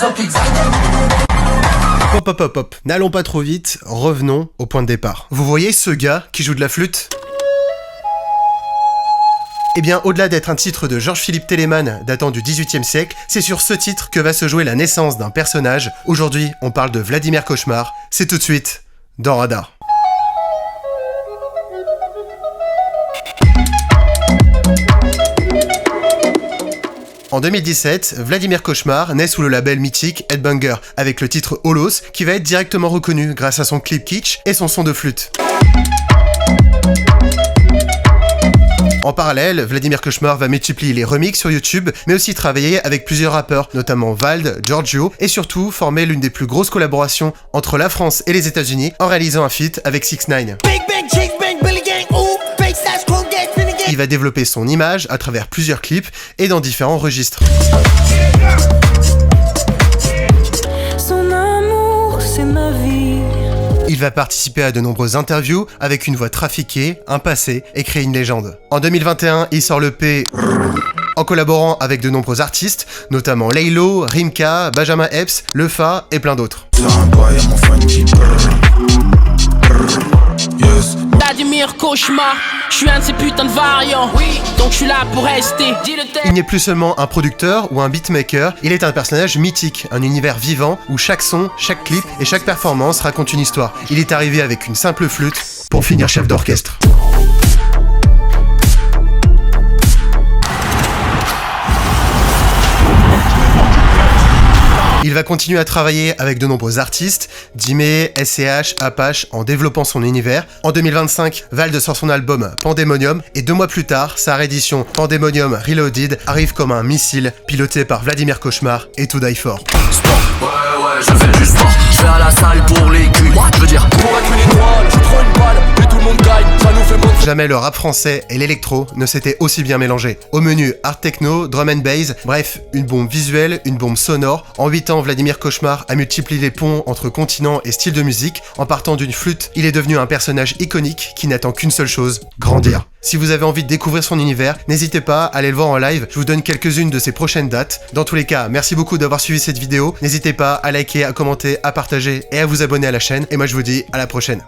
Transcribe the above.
Hop hop hop hop, n'allons pas trop vite, revenons au point de départ. Vous voyez ce gars qui joue de la flûte ? Eh bien, au-delà d'être un titre de Georges-Philippe Telemann datant du XVIIIe siècle, c'est sur ce titre que va se jouer la naissance d'un personnage. Aujourd'hui, on parle de Vladimir Cauchemar. C'est tout de suite dans Radar. En 2017, Vladimir Cauchemar naît sous le label mythique Headbanger, avec le titre Holos, qui va être directement reconnu grâce à son clip kitsch et son son de flûte. En parallèle, Vladimir Cauchemar va multiplier les remixes sur YouTube, mais aussi travailler avec plusieurs rappeurs, notamment Vald, Giorgio, et surtout former l'une des plus grosses collaborations entre la France et les États-Unis en réalisant un feat avec 6ix9ine. Il va développer son image à travers plusieurs clips et dans différents registres. Son amour, c'est ma vie. Il va participer à de nombreuses interviews avec une voix trafiquée, un passé et créer une légende. En 2021, il sort le P en collaborant avec de nombreux artistes, notamment Laylo, Rimka, Benjamin Epps, Lefa et plein d'autres. Vladimir Cauchemar, je suis un de ces putains de variants, donc je suis là pour rester. Il n'est plus seulement un producteur ou un beatmaker, il est un personnage mythique, un univers vivant où chaque son, chaque clip et chaque performance raconte une histoire. Il est arrivé avec une simple flûte pour finir chef d'orchestre. Il va continuer à travailler avec de nombreux artistes, Dimé, SCH, Apache, en développant son univers. En 2025, Vald sort son album Pandemonium, et 2 mois plus tard, sa réédition Pandemonium Reloaded arrive comme un missile, piloté par Vladimir Cauchemar et To Die For. Sport, ouais, je fais du sport, je vais à la salle pour les culs, je veux dire, pour être une étoile, je prends une balle, et tout le monde gagne, ça nous fait monter. Jamais le rap français et l'électro ne s'étaient aussi bien mélangés. Au menu, art techno, drum and bass, bref, une bombe visuelle, une bombe sonore. En 8 ans, Vladimir Cauchemar a multiplié les ponts entre continents et styles de musique. En partant d'une flûte, il est devenu un personnage iconique qui n'attend qu'une seule chose, grandir. Si vous avez envie de découvrir son univers, n'hésitez pas à aller le voir en live, je vous donne quelques-unes de ses prochaines dates. Dans tous les cas, merci beaucoup d'avoir suivi cette vidéo, n'hésitez pas à liker, à commenter, à partager et à vous abonner à la chaîne, et moi je vous dis à la prochaine.